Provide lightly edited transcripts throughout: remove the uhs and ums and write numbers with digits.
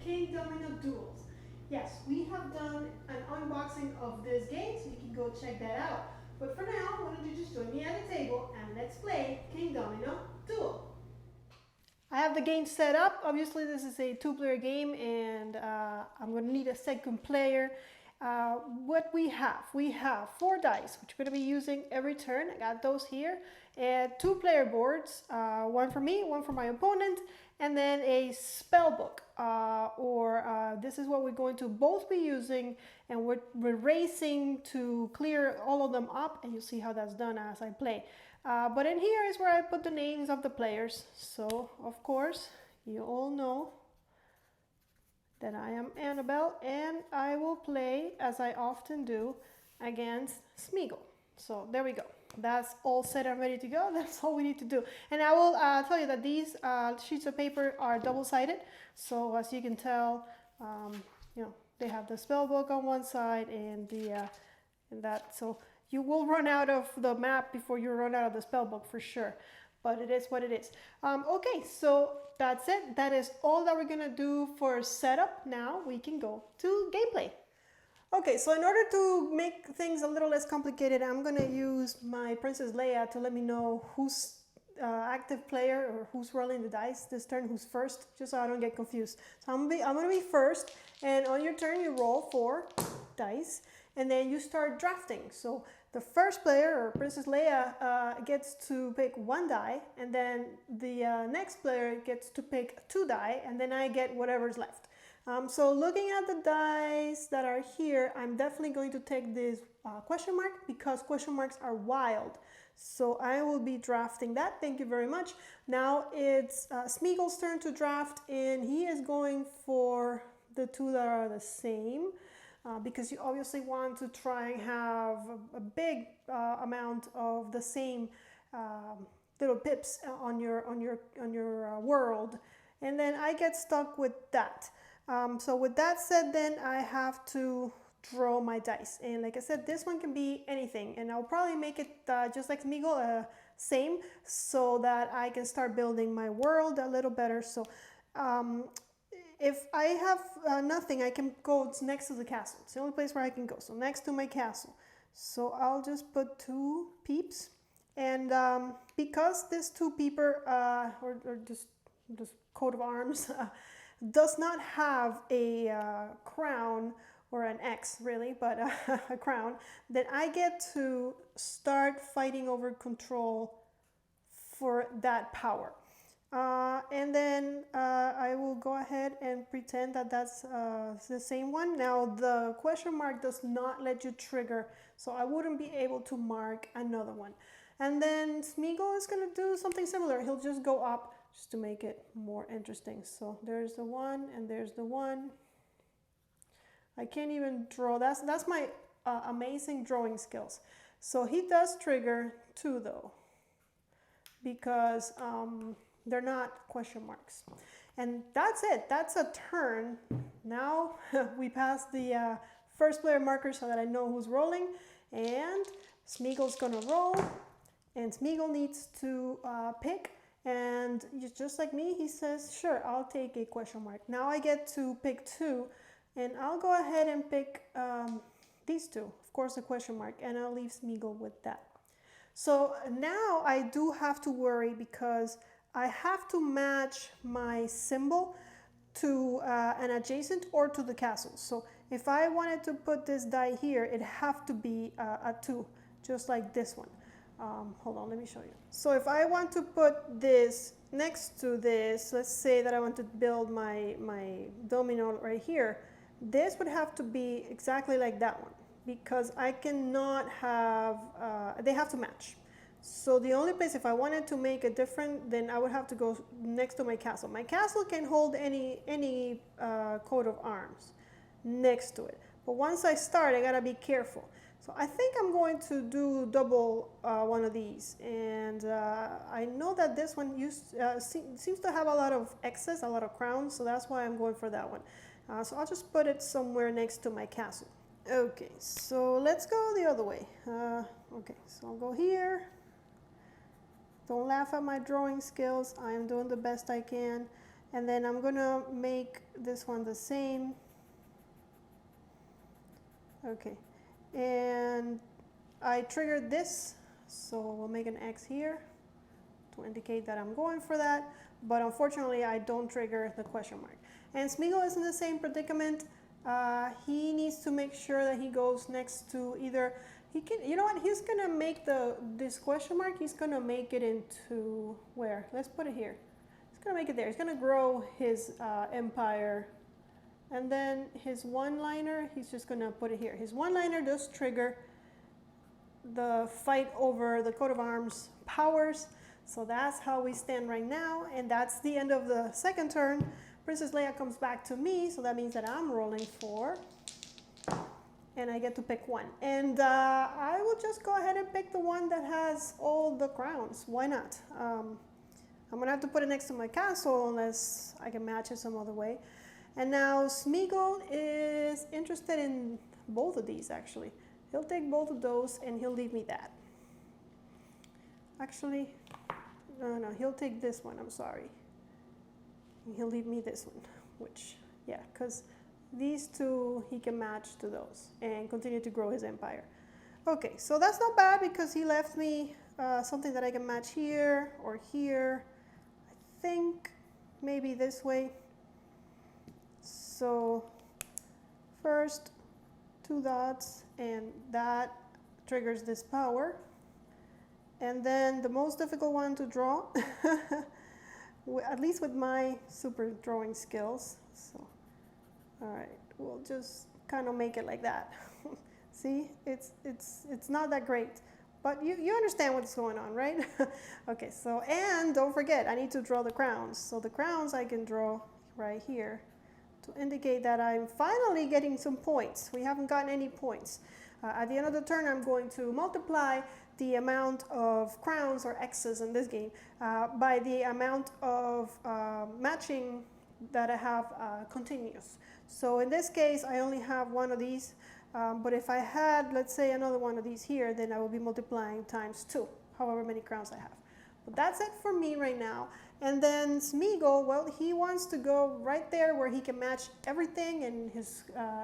Kingdomino Duels. Yes, we have done an unboxing of this game, so you can go check that out. But for now, why don't you just join me at the table and let's play Kingdomino Duel. I have the game set up. Obviously, this is a two-player game, and I'm going to need a second player. What we have 4 dice, which we're going to be using every turn. I got those here. And 2 player boards, one for me, one for my opponent, and then a spell book. This is what we're going to both be using, and we're racing to clear all of them up, and you'll see how that's done as I play. But in here is where I put the names of the players. So, of course, you all know that I am Annabelle, and I will play, as I often do, against Smeagol. So there we go. That's all set and ready to go. That's all we need to do. And I will tell you that these sheets of paper are double-sided. So as you can tell, they have the spell book on one side and that. So you will run out of the map before you run out of the spell book for sure. But it is what it is. Okay, so that's it. That is all that we're gonna do for setup. Now we can go to gameplay. Okay, so in order to make things a little less complicated, I'm gonna use my Princess Leia to let me know who's active player or who's rolling the dice this turn, who's first, just so I don't get confused. So I'm gonna be first, and on your turn you roll 4 dice, and then you start drafting. So the first player, or Princess Leia, gets to pick 1 die, and then the next player gets to pick 2 die, and then I get whatever's left. So looking at the dice that are here, I'm definitely going to take this question mark because question marks are wild. So I will be drafting that. Thank you very much. Now it's Smeagol's turn to draft, and he is going for the 2 that are the same. Because you obviously want to try and have a big amount of the same little pips on your world, and then I get stuck with that. So with that said, then I have to draw my dice, and like I said, this one can be anything, and I'll probably make it just like Meeple, same, so that I can start building my world a little better. So if I have nothing, I can go next to the castle. It's the only place where I can go. So next to my castle. So I'll just put 2 peeps. And because this 2 peeper, or just coat of arms, does not have a crown or an X really, but a crown, then I get to start fighting over control for that power. And then I will go ahead and pretend that that's the same one. Now the question mark does not let you trigger, so I wouldn't be able to mark another one. And then Smeagol is going to do something similar. He'll just go up just to make it more interesting. So there's the 1 and there's the 1. I can't even draw. That's my amazing drawing skills. So he does trigger 2 though, because they're not question marks. And that's it. That's a turn. Now we pass the first player marker so that I know who's rolling. And Smeagol's gonna roll. And Smeagol needs to pick. And just like me, he says, sure, I'll take a question mark. Now I get to pick 2. And I'll go ahead and pick these 2. Of course, a question mark. And I'll leave Smeagol with that. So now I do have to worry because I have to match my symbol to an adjacent or to the castle. So if I wanted to put this die here, it'd have to be a 2, just like this one. Hold on, let me show you. So if I want to put this next to this, let's say that I want to build my domino right here, this would have to be exactly like that one because I cannot have, they have to match. So the only place, if I wanted to make it different, then I would have to go next to my castle. My castle can hold any coat of arms next to it. But once I start, I gotta be careful. So I think I'm going to do double one of these. And I know that this one seems to have a lot of excess, a lot of crowns, so that's why I'm going for that one. So I'll just put it somewhere next to my castle. Okay, so let's go the other way. Okay, so I'll go here. Don't laugh at my drawing skills. I am doing the best I can. And then I'm gonna make this one the same. Okay, and I triggered this, so we'll make an X here to indicate that I'm going for that, but unfortunately I don't trigger the question mark. And Smeagol is in the same predicament. He needs to make sure that he goes next to either, he can, you know what, he's gonna make this question mark, he's gonna make it into, where? Let's put it here. He's gonna make it there. He's gonna grow his empire. And then his one-liner, he's just gonna put it here. His one-liner does trigger the fight over the coat of arms powers. So that's how we stand right now, and that's the end of the second turn. Princess Leia comes back to me, so that means that I'm rolling 4, and I get to pick one. And I will just go ahead and pick the one that has all the crowns. Why not? I'm gonna have to put it next to my castle unless I can match it some other way. And now Smeagol is interested in both of these, actually. He'll take both of those and he'll leave me that. Actually, no, he'll take this one, I'm sorry. And he'll leave me this one, which, yeah, because these two he can match to those and continue to grow his empire. Okay, so that's not bad because he left me something that I can match here or here. I think maybe this way. So first 2 dots, and that triggers this power. And then the most difficult one to draw, at least with my super drawing skills. So, all right, we'll just kind of make it like that. See, it's not that great, but you understand what's going on, right? Okay, so, and don't forget, I need to draw the crowns. So the crowns I can draw right here to indicate that I'm finally getting some points. We haven't gotten any points. At the end of the turn, I'm going to multiply the amount of crowns or X's in this game by the amount of matching that I have continuous. So in this case, I only have one of these, but if I had, let's say, another one of these here, then I will be multiplying times 2, however many crowns I have. But that's it for me right now. And then Smeagol, well, he wants to go right there where he can match everything and his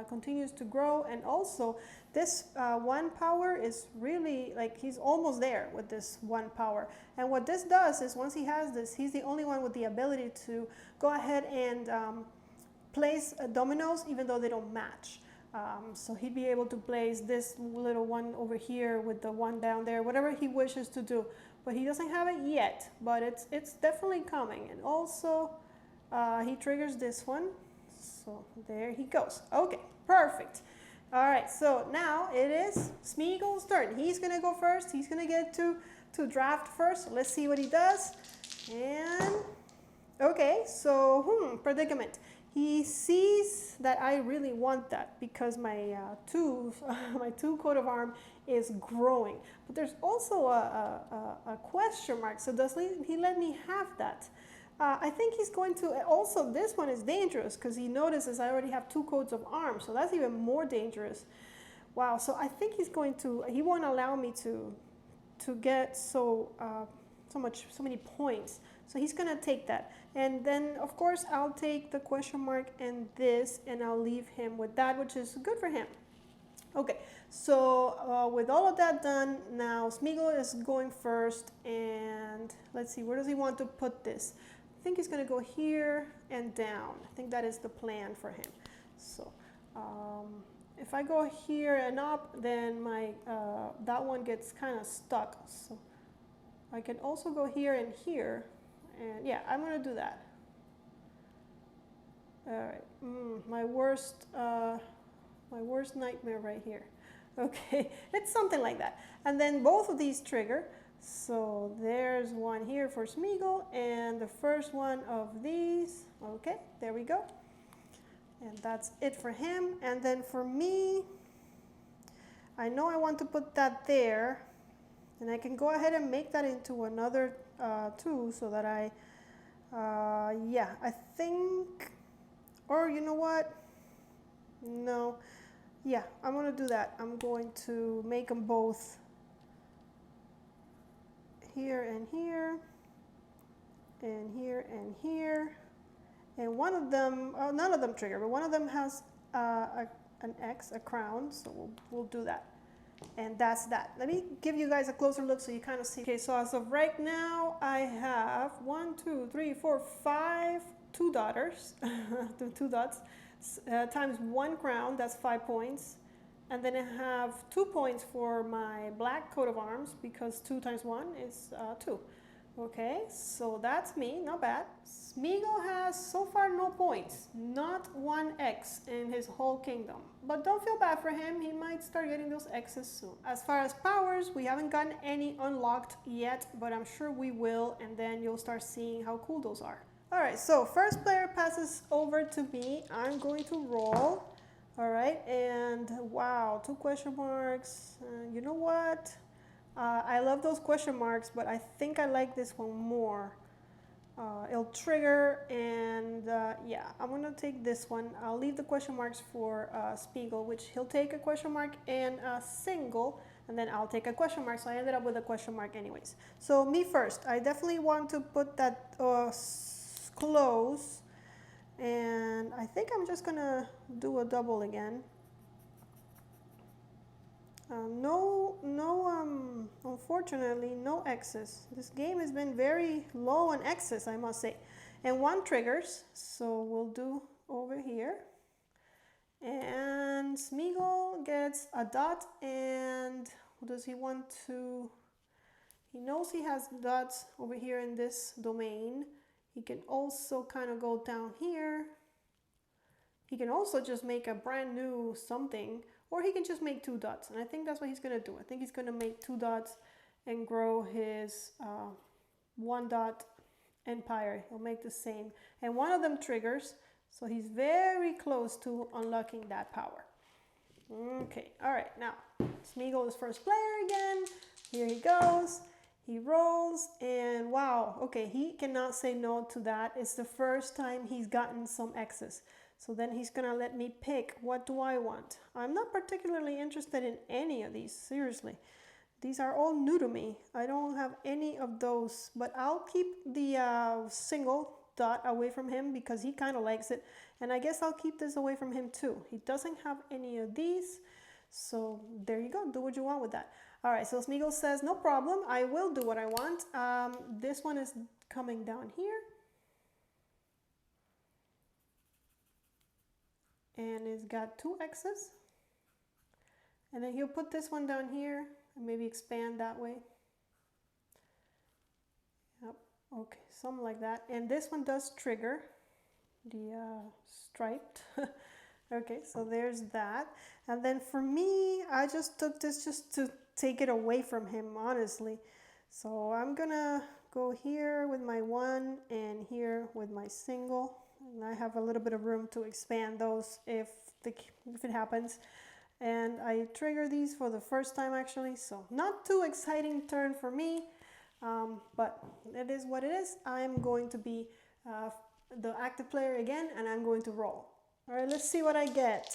continues to grow. And also, this 1 power is really, like, he's almost there with this 1 power. And what this does is once he has this, he's the only one with the ability to go ahead and place dominoes even though they don't match. So he'd be able to place this little one over here with the one down there, whatever he wishes to do. But he doesn't have it yet, but it's definitely coming. And also, he triggers this one. So there he goes. Okay, perfect. All right, so now it is Smeagol's turn. He's going to go first. He's going to get to draft first. Let's see what he does. And, okay, so, predicament. He sees that I really want that because my my 2 coat of arm is growing. But there's also a question mark. So does he let me have that? I think he's going to, also this one is dangerous because he notices I already have 2 coats of arms. So that's even more dangerous. Wow, so I think he's going to, he won't allow me to get so many points. So he's going to take that. And then, of course, I'll take the question mark and this, and I'll leave him with that, which is good for him. Okay, so with all of that done, now Smeagol is going first. And let's see, where does he want to put this? I think he's going to go here and down. I think that is the plan for him. So if I go here and up, then my that one gets kind of stuck. So I can also go here and here. And yeah, I'm going to do that. All right, my worst nightmare right here. Okay, it's something like that. And then both of these trigger. So there's one here for Smeagol and the first one of these. Okay, there we go. And that's it for him. And then for me, I know I want to put that there. And I can go ahead and make that into another 2 so that yeah, I think, or you know what? No, yeah, I'm going to do that. I'm going to make them both here and here, and here and here. And one of them, oh, none of them trigger, but one of them has an X, a crown, so we'll do that. And that's that. Let me give you guys a closer look so you kind of see. Okay, so as of right now, I have 1, 2, 3, 4, 5, 2 daughters, two dots, times 1 crown, that's 5 points. And then I have 2 points for my black coat of arms because 2 times 1 is 2. Okay, so that's me, not bad. Smeagol has so far no points, not 1 X in his whole kingdom. But don't feel bad for him, he might start getting those X's soon. As far as powers, we haven't gotten any unlocked yet, but I'm sure we will, and then you'll start seeing how cool those are. Alright, so first player passes over to me. I'm going to roll. Alright, and wow, 2 question marks. You know what? I love those question marks, but I think I like this one more. It'll trigger, and yeah, I'm gonna take this one. I'll leave the question marks for Spiegel, which he'll take a question mark and a single, and then I'll take a question mark, so I ended up with a question mark anyways. So me first, I definitely want to put that close, and I think I'm just gonna do a double again. Unfortunately, no X's. This game has been very low on X's, I must say. And 1 triggers, so we'll do over here. And Smeagol gets a dot, and does he want to? He knows he has dots over here in this domain. He can also kind of go down here. He can also just make a brand new something, or he can just make 2 dots, and I think that's what he's going to do. I think he's going to make 2 dots and grow his 1 dot empire. He'll make the same, and one of them triggers, so he's very close to unlocking that power. Okay, all right, now Smeagol is first player again. Here he goes. He rolls, and wow, okay, he cannot say no to that. It's the first time he's gotten some X's. So then he's gonna let me pick, what do I want? I'm not particularly interested in any of these, seriously. These are all new to me. I don't have any of those, but I'll keep the single dot away from him because he kind of likes it. And I guess I'll keep this away from him too. He doesn't have any of these. So there you go, do what you want with that. All right, so Smeagol says, no problem, I will do what I want. This one is coming down here. And it's got 2 X's. And then he'll put this one down here and maybe expand that way. Yep, okay, something like that. And this one does trigger the striped. Okay, so there's that. And then for me, I just took this just to take it away from him, honestly. So I'm gonna go here with my 1 and here with my single. And I have a little bit of room to expand those if it happens. And I trigger these for the first time actually, so not too exciting turn for me, but it is what it is. I'm going to be the active player again, and I'm going to roll. All right, let's see what I get.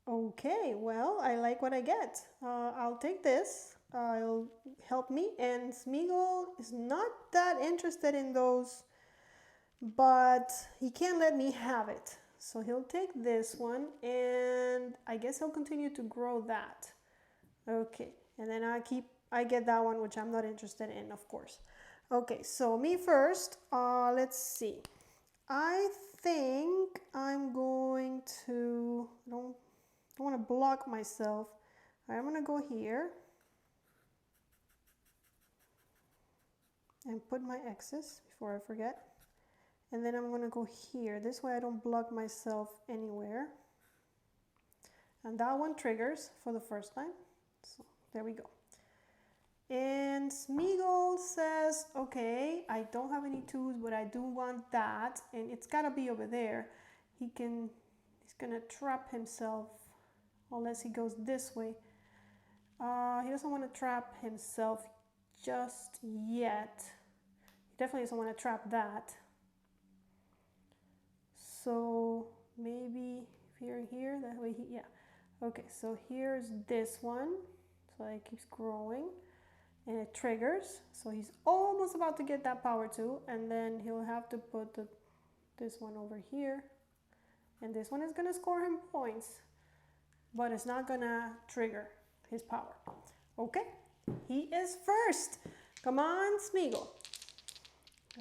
Okay, well, I like what I get. I'll take this. It'll help me, and Smeagol is not that interested in those, but he can't let me have it. So he'll take this one, and I guess he'll continue to grow that. Okay, and then I get that one, which I'm not interested in, of course. Okay, so me first. Let's see. I think I'm going to, I don't want to block myself. I'm going to go here and put my X's before I forget. And then I'm going to go here. This way I don't block myself anywhere. And that one triggers for the first time. So there we go. And Smeagol says, okay, I don't have any 2s, but I do want that. And it's got to be over there. He's going to trap himself unless he goes this way. He doesn't want to trap himself just yet. He definitely doesn't want to trap that. So maybe here, that way yeah. Okay, so here's this one. So it keeps growing. and it triggers. So he's almost about to get that power too, and then he'll have to put this one over here, and this one is gonna score him points, but it's not gonna trigger his power. Okay, he is first. Come on, Smeagol.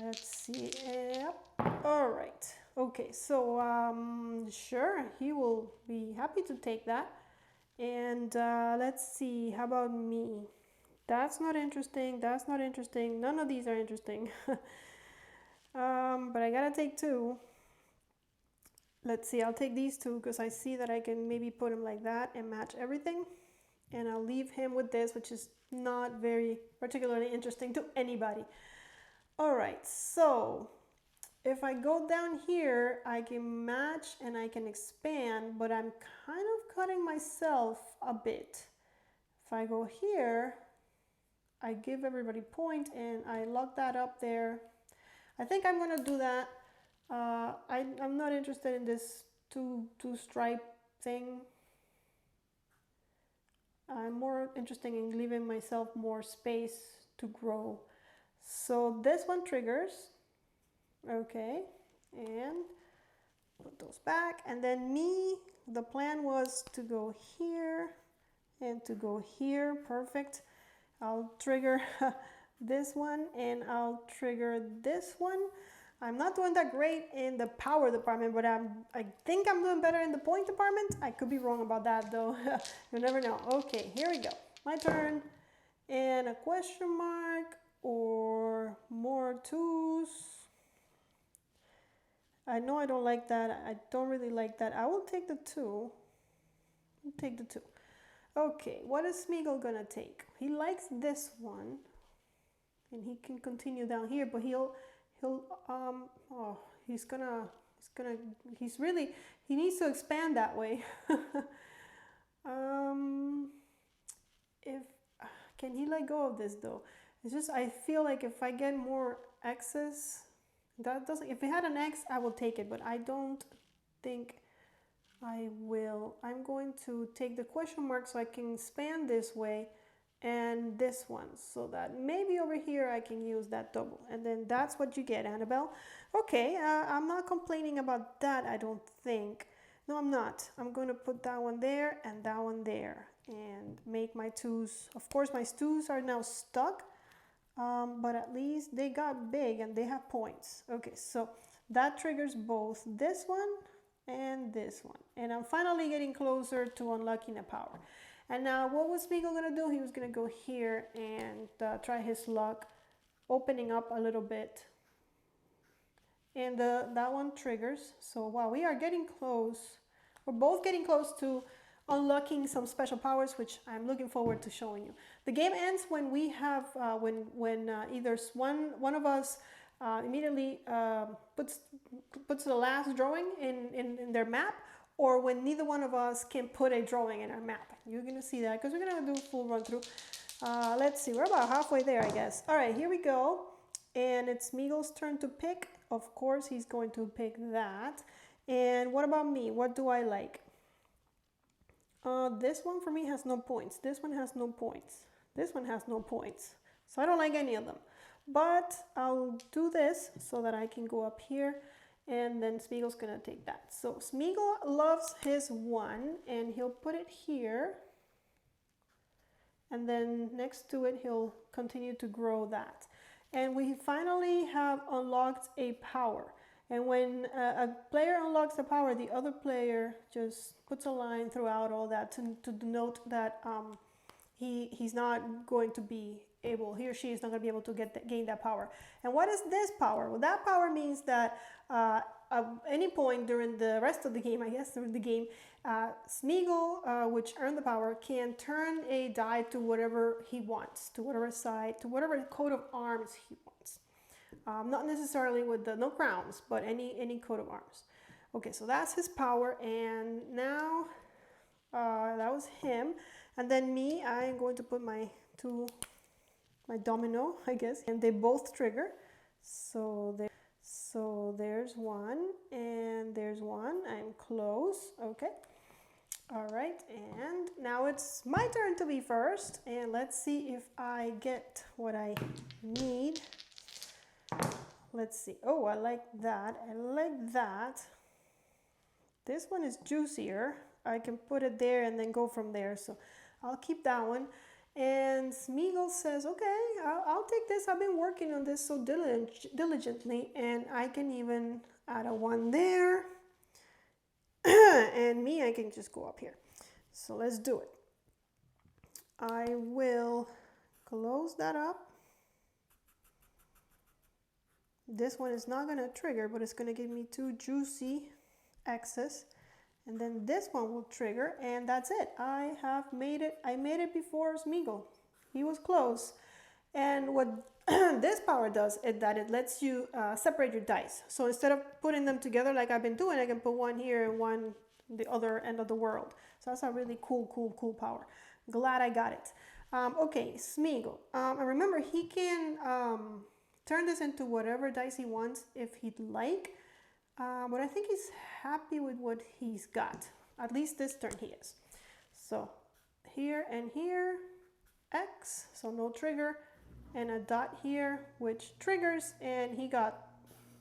Let's see. Yep. All right. Okay, so sure, he will be happy to take that. And let's see, how about me? That's not interesting, that's not interesting, none of these are interesting. But I gotta take two. Let's see, I'll take these two because I see that I can maybe put him like that and match everything. And I'll leave him with this, which is not very particularly interesting to anybody. All right, so if I go down here, I can match and I can expand, but I'm kind of cutting myself a bit. If I go here, I give everybody point and I lock that up there. I think I'm gonna do that. I'm not interested in this two stripe thing. I'm more interested in leaving myself more space to grow. So this one triggers. Okay, and put those back. And then me, the plan was to go here and to go here. Perfect. I'll trigger this one and I'll trigger this one. I'm not doing that great in the power department, but I think I'm doing better in the point department. I could be wrong about that though. You never know. Okay, here we go. My turn. And a question mark or more twos. I know I don't like that. I don't really like that. I will take the two. I'll take the two. Okay, what is Smeagol gonna take? He likes this one. And he can continue down here, but he needs to expand that way. If can he let go of this though? It's just I feel like if I get more X's, that doesn't. If it had an X, I will take it, but I don't think I will. I'm going to take the question mark so I can expand this way. And this one, so that maybe over here I can use that double, and then that's what you get, Annabelle. Okay, I'm not complaining about that, I don't think. No, I'm not. I'm going to put that one there and that one there and make my twos. Of course, my twos are now stuck, but at least they got big and they have points. Okay, so that triggers both this one and this one. And I'm finally getting closer to unlocking a power. And now what was Meeple gonna do? He was gonna go here and try his luck, opening up a little bit. And that one triggers. So wow, we are getting close. We're both getting close to unlocking some special powers, which I'm looking forward to showing you. The game ends when we have, when either one of us immediately puts the last drawing in their map, or when neither one of us can put a drawing in our map. You're gonna see that because we're gonna do a full run through. Let's see, we're about halfway there, I guess. All right, here we go. And it's Meeple's turn to pick. Of course, he's going to pick that. And what about me? What do I like? This one for me has no points. This one has no points. This one has no points. So I don't like any of them. But I'll do this so that I can go up here. And then Smeagol's gonna take that. So Smeagol loves his one and he'll put it here. And then next to it, he'll continue to grow that. And we finally have unlocked a power. And when a player unlocks a power, the other player just puts a line throughout all that to denote that he's not going to be able, he or she is not going to be able to gain that power. And what is this power? Well, that power means that at any point during the rest of the game, I guess during the game, Smeagol, which earned the power, can turn a die to whatever he wants, to whatever side, to whatever coat of arms he wants. Not necessarily with no crowns, but any coat of arms. Okay, so that's his power, and now that was him. And then me, I am going to put my domino, I guess, and they both trigger. So there's one, and there's one. I'm close. Okay. All right, and now it's my turn to be first, and let's see if I get what I need. Let's see. Oh, I like that. I like that. This one is juicier. I can put it there and then go from there. So I'll keep that one. And Smeagol says, okay, I'll take this. I've been working on this so diligently, and I can even add a 1 there. And me, I can just go up here. So let's do it. I will close that up. This one is not going to trigger, but it's going to give me 2 juicy X's. And then this one will trigger, and that's it. I have made it. I made it before Smeagol. He was close. And what this power does is that it lets you separate your dice. So instead of putting them together like I've been doing, I can put one here and one the other end of the world. So that's a really cool power. Glad I got it. Okay, Smeagol. And remember, he can turn this into whatever dice he wants if he'd like. But I think he's happy with what he's got. At least this turn he is. So here and here, X, so no trigger, and a dot here, which triggers, and he got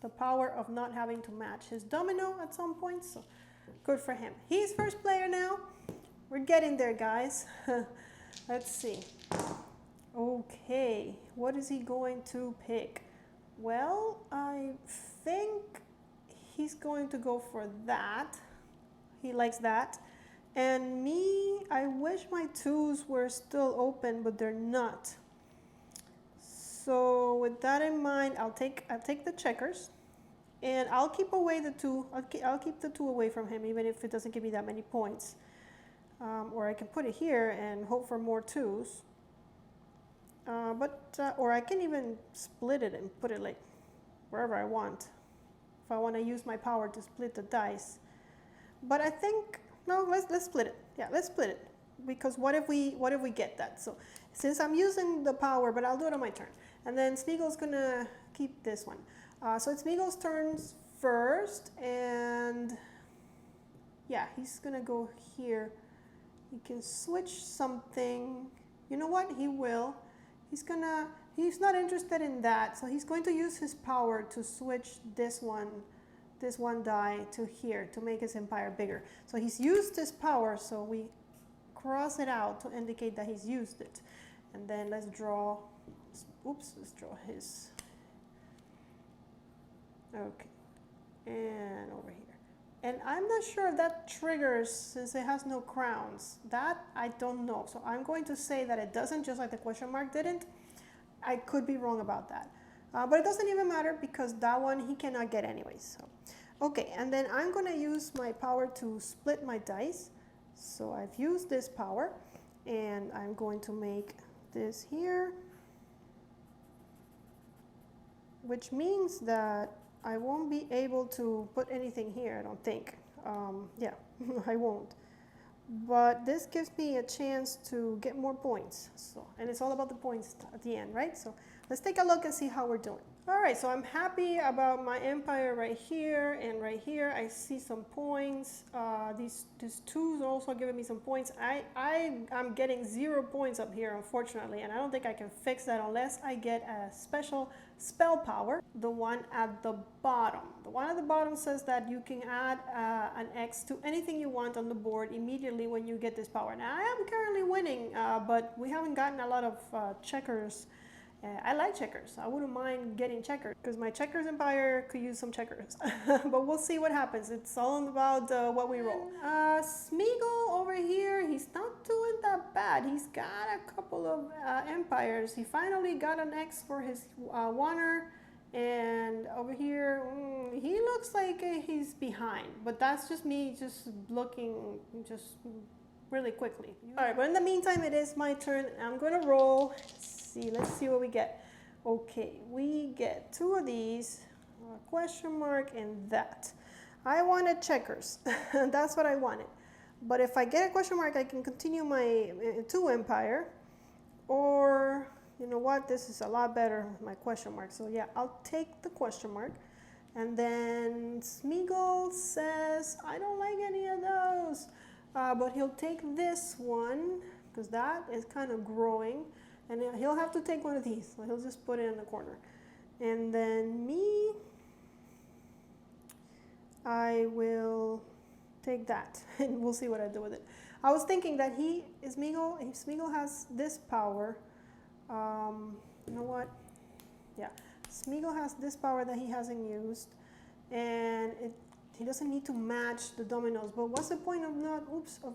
the power of not having to match his domino at some point, so good for him. He's first player now. We're getting there, guys. Let's see. Okay, what is he going to pick? Well, I think he's going to go for that. He likes that. And me, I wish my 2s were still open, but they're not. So with that in mind, I'll take the checkers, and I'll keep away the 2. I'll keep the 2 away from him, even if it doesn't give me that many points. Or I can put it here and hope for more 2s. Or I can even split it and put it like wherever I want. If I want to use my power to split the dice. But I think, no, let's split it. Yeah, let's split it. Because what if we get that? So since I'm using the power, but I'll do it on my turn. And then Smeagol's gonna keep this one. So it's Smeagol's turns first, and yeah, he's gonna go here. He can switch something. You know what? He will. He's not interested in that, so he's going to use his power to switch this one die to here to make his empire bigger. So he's used his power, so we cross it out to indicate that he's used it. And then let's draw, let's draw his, okay, and over here. And I'm not sure if that triggers since it has no crowns. That I don't know. So I'm going to say that it doesn't, just like the question mark didn't. I could be wrong about that. But it doesn't even matter because that one he cannot get anyways. So. Okay, and then I'm going to use my power to split my dice. So I've used this power, and I'm going to make this here, which means that I won't be able to put anything here, I don't think. Yeah, I won't. But this gives me a chance to get more points. So, and it's all about the points at the end, right? So let's take a look and see how we're doing. All right, so I'm happy about my empire right here and right here. I see some points. These 2s are also giving me some points. I'm getting 0 points up here, unfortunately, and I don't think I can fix that unless I get a special spell power. The one at the bottom. The one at the bottom says that you can add an X to anything you want on the board immediately when you get this power. Now, I am currently winning, but we haven't gotten a lot of checkers. I like checkers. I wouldn't mind getting checkers because my checkers empire could use some checkers. But we'll see what happens. It's all about what we roll. Smeagol over here, he's not doing that bad. He's got a couple of empires. He finally got an X for his Wanner. And over here, he looks like he's behind. But that's just me just looking just really quickly. All right, but in the meantime, it is my turn. I'm going to roll. Let's see what we get. Okay, we get 2 of these, a question mark, and that. I wanted checkers. That's what I wanted. But if I get a question mark, I can continue my 2 empire. Or, you know what, this is a lot better with my question mark. So yeah, I'll take the question mark. And then Smeagol says, I don't like any of those. But he'll take this one, because that is kind of growing, and he'll have to take one of these, so he'll just put it in the corner. And then me, I will take that, and we'll see what I do with it. I was thinking that Smeagol has this power. You know what? Yeah, Smeagol has this power that he hasn't used, and he doesn't need to match the dominoes. But what's the point of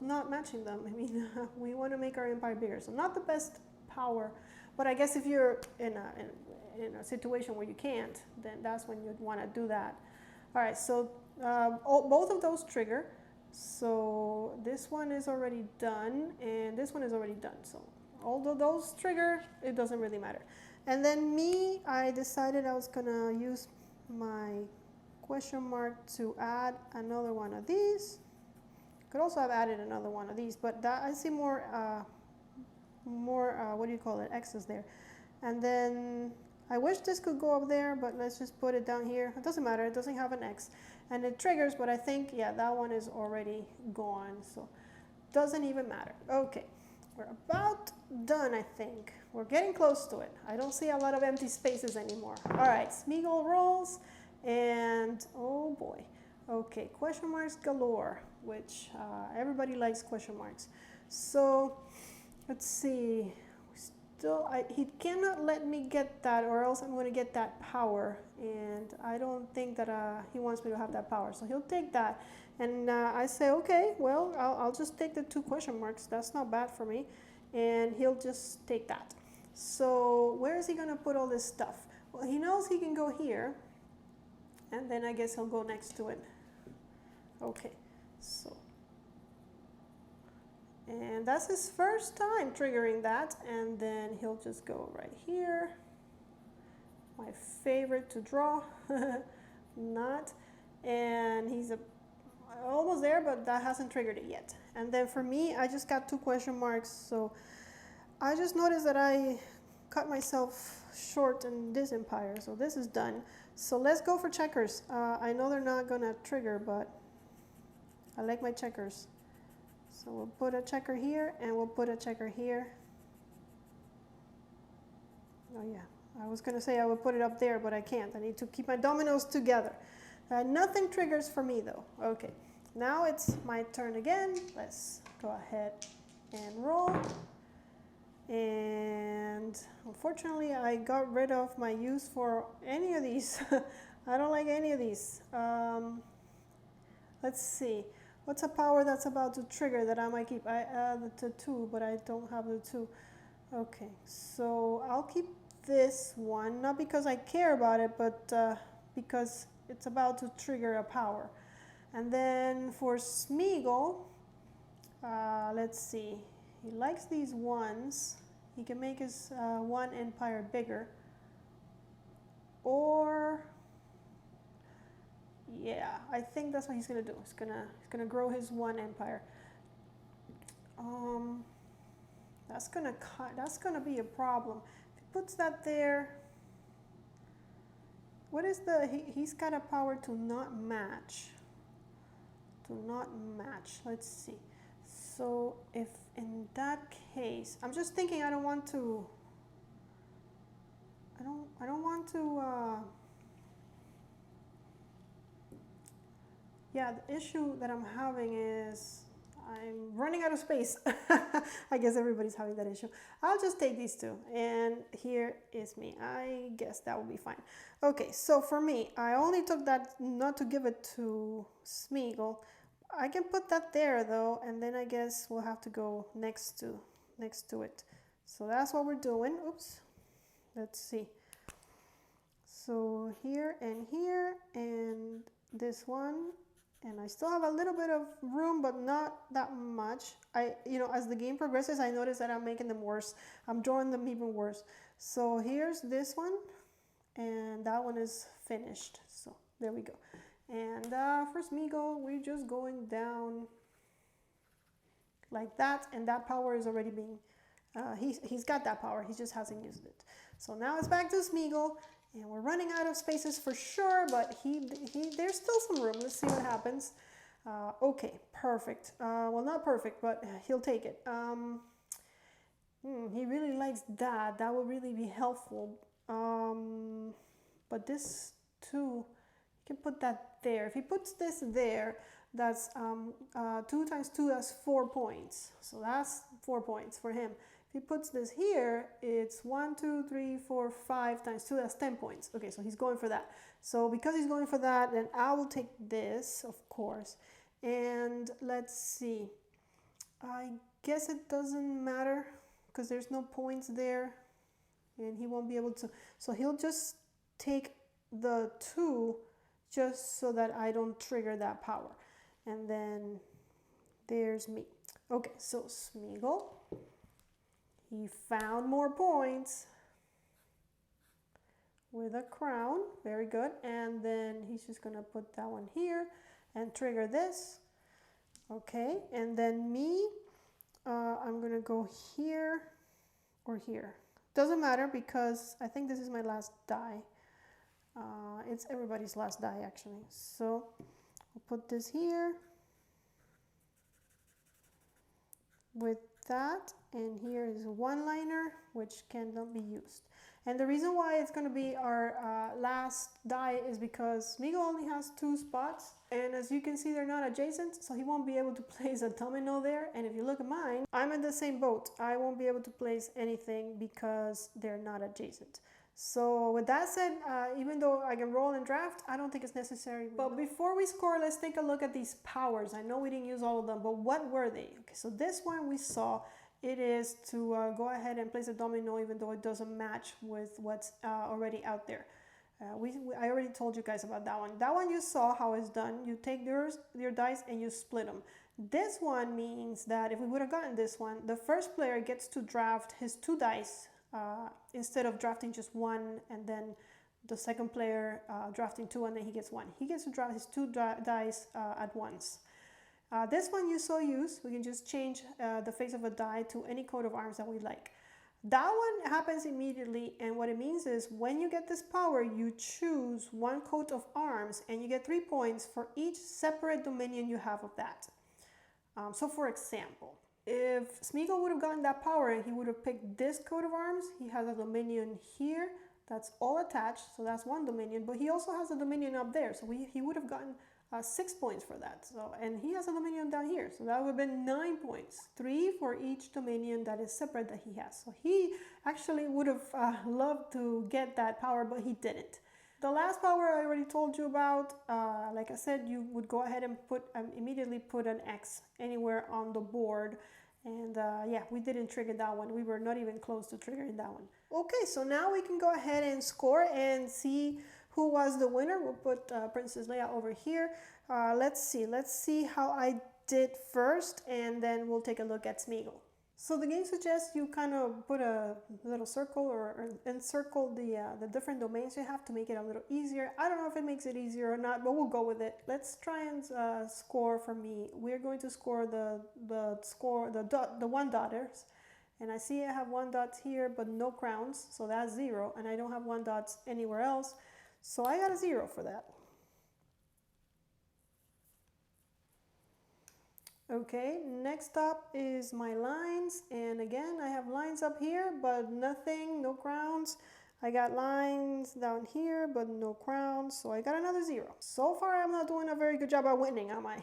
not matching them? I mean, we want to make our empire bigger, so not the best power. But I guess if you're in a situation where you can't, then that's when you'd want to do that. All right, so both of those trigger. So this one is already done, and this one is already done. So although those trigger, it doesn't really matter. And then me, I decided I was gonna use my question mark to add another one of these. Could also have added another one of these, but that, I see more what do you call it, X's there. And then I wish this could go up there, but let's just put it down here. It doesn't matter, it doesn't have an X. And it triggers, but I think, yeah, that one is already gone, so doesn't even matter. Okay, we're about done, I think. We're getting close to it. I don't see a lot of empty spaces anymore. All right, Smeagol rolls, and oh boy. Okay, question marks galore, which everybody likes question marks. So let's see. He cannot let me get that, or else I'm going to get that power, and I don't think that he wants me to have that power, so he'll take that. And I say, okay, well, I'll just take the 2 question marks. That's not bad for me, and he'll just take that. So where is he going to put all this stuff? Well, he knows he can go here, and then I guess he'll go next to it. Okay, so. And that's his first time triggering that, and then he'll just go right here. My favorite to draw, not. And he's almost there, but that hasn't triggered it yet. And then for me, I just got 2 question marks, so I just noticed that I cut myself short in this empire, so this is done. So let's go for checkers. I know they're not gonna trigger, but I like my checkers. So we'll put a checker here, and we'll put a checker here. Oh yeah, I was gonna say I would put it up there, but I can't. I need to keep my dominoes together. Nothing triggers for me though. Okay, now it's my turn again. Let's go ahead and roll. And unfortunately, I got rid of my use for any of these. I don't like any of these. Let's see. What's a power that's about to trigger that I might keep? I added the 2, but I don't have the 2. Okay, so I'll keep this one, not because I care about it, but because it's about to trigger a power. And then for Smeagol, let's see. He likes these ones. He can make his 1 empire bigger. Or yeah, I think that's what he's gonna do. He's gonna grow his 1 empire. That's gonna be a problem. If he puts that there, what is he's got a power to not match. To not match. Let's see. So if in that case, I'm just thinking I don't want to. Yeah, the issue that I'm having is I'm running out of space. I guess everybody's having that issue. I'll just take these 2, and here is me. I guess that will be fine. Okay, so for me, I only took that not to give it to Smeagol. I can put that there though, and then I guess we'll have to go next to it. So that's what we're doing. Oops. Let's see. So here, and this one. And I still have a little bit of room, but not that much. As the game progresses, I notice that I'm making them worse. I'm drawing them even worse. So here's this one, and that one is finished. So there we go. And for Smeagol, we're just going down like that, and that power is already being, he's got that power, he just hasn't used it. So now it's back to Smeagol. And we're running out of spaces for sure, but there's still some room. Let's see what happens. Okay, perfect. Well, not perfect, but he'll take it. He really likes that. That would really be helpful. But this too, you can put that there. If he puts this there, that's 2 times 2, that's 4 points. So that's 4 points for him. If he puts this here, it's 1, 2, 3, 4, 5 times 2, that's 10 points. Okay, so he's going for that. So because he's going for that, then I will take this, of course. And let's see. I guess it doesn't matter because there's no points there and he won't be able to. So he'll just take the 2 just so that I don't trigger that power. And then there's me. Okay, so Smeagol, he found more points with a crown. Very good. And then he's just going to put that one here and trigger this. Okay, and then me, I'm going to go here or here. Doesn't matter because I think this is my last die. It's everybody's last die actually. So I'll put this here with that, and here is a one-liner which cannot be used. And the reason why it's going to be our last die is because Smeagol only has 2 spots, and as you can see they're not adjacent, so he won't be able to place a domino there. And if you look at mine, I'm in the same boat. I won't be able to place anything because they're not adjacent. So with that said, even though I can roll and draft, I don't think it's necessary. But before we score, let's take a look at these powers. I know we didn't use all of them, but what were they? Okay, so this one we saw, it is to go ahead and place a domino even though it doesn't match with what's already out there. I already told you guys about that one. That one you saw how it's done. You take your dice and you split them. This one means that if we would have gotten this one, the first player gets to draft his 2 dice instead of drafting just 1 and then the second player drafting 2 and then he gets 1. He gets to draft his 2 dice at once. This one you saw use, we can just change the face of a die to any coat of arms that we like. That one happens immediately, and what it means is when you get this power, you choose 1 coat of arms and you get 3 points for each separate dominion you have of that. So for example, if Smeagol would have gotten that power and he would have picked this coat of arms, he has a dominion here that's all attached, so that's 1 dominion, but he also has a dominion up there, so he would have gotten 6 points for that. So, and he has a dominion down here, so that would have been 9 points, 3 for each dominion that is separate that he has. So he actually would have loved to get that power, but he didn't. The last power I already told you about, like I said, you would go ahead and immediately put an X anywhere on the board. And yeah, we didn't trigger that one. We were not even close to triggering that one. Okay, so now we can go ahead and score and see who was the winner. We'll put Princess Leia over here. Let's see how I did first, and then we'll take a look at Smeagol. So the game suggests you kind of put a little circle or encircle the different domains you have to make it a little easier. I don't know if it makes it easier or not, but we'll go with it. Let's try and score for me. We're going to score the 1 dotters. And I see I have 1 dot here, but no crowns, so that's 0. And I don't have 1 dots anywhere else, so I got a 0 for that. Okay, next up is my lines, and again I have lines up here but nothing, no crowns. I got lines down here but no crowns, so I got another 0. So far I'm not doing a very good job at winning, am I?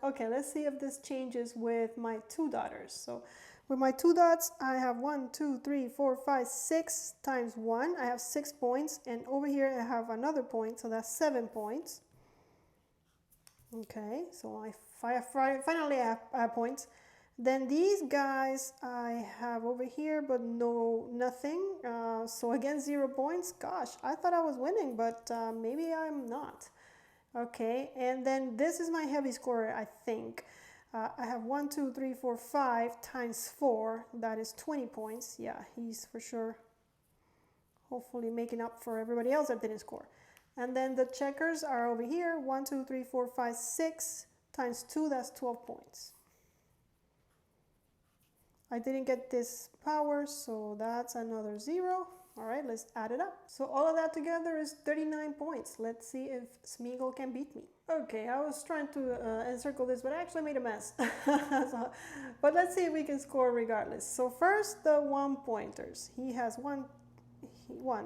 Okay, let's see if this changes with my 2 dotters. So with my 2 dots I have 1, 2, 3, 4, 5, 6 times 1. I have 6 points, and over here I have another point, so that's 7 points. Okay, so I finally have points. Then these guys I have over here, but nothing. So again, 0 points. Gosh, I thought I was winning, but maybe I'm not. Okay, and then this is my heavy scorer, I think. I have 1, 2, 3, 4, 5 times 4. That is 20 points. Yeah, he's for sure hopefully making up for everybody else that didn't score. And then the checkers are over here. 1, 2, 3, 4, 5, 6 times 2, that's 12 points. I didn't get this power, so that's another 0. All right, let's add it up. So all of that together is 39 points. Let's see if Smeagol can beat me. Okay, I was trying to encircle this, but I actually made a mess. But let's see if we can score regardless. So first, the 1-pointers. He has 1,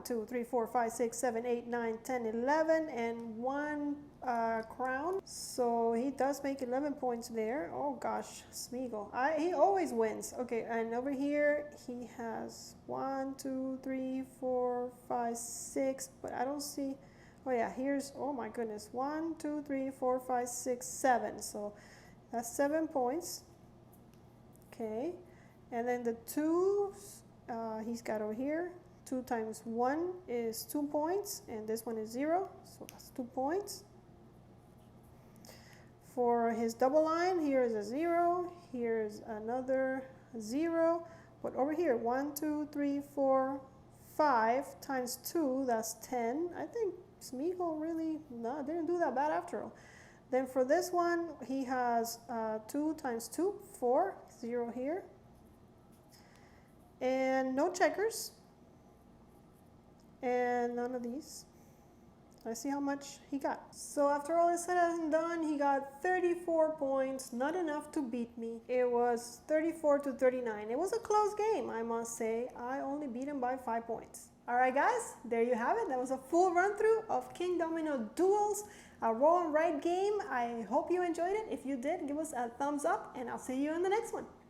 2, 3, 4, 5, 6, 7, 8, 9, 10, 11, and 1 crown. So he does make 11 points there. Oh gosh, Smeagol. He always wins. Okay, and over here he has 1, 2, 3, 4, 5, 6, but I don't see. Oh yeah, here's, oh my goodness, 1, 2, 3, 4, 5, 6, 7. So that's 7 points. Okay, and then the 2s he's got over here. 2 times 1 is 2 points, and this one is 0, so that's 2 points. For his double line, here is a 0, here's another 0, but over here, 1, 2, 3, 4, 5 times 2, that's 10. I think Smeagol really didn't do that bad after all. Then for this one, he has 2 times 2, 4, 0 here, and no checkers. And none of these. Let's see how much he got. So after all is said and done, he got 34 points, not enough to beat me. It was 34 to 39. It was a close game, I must say. I only beat him by 5 points. Alright guys, there you have it. That was a full run through of Kingdomino Duels, a roll and write game. I hope you enjoyed it. If you did, give us a thumbs up and I'll see you in the next one.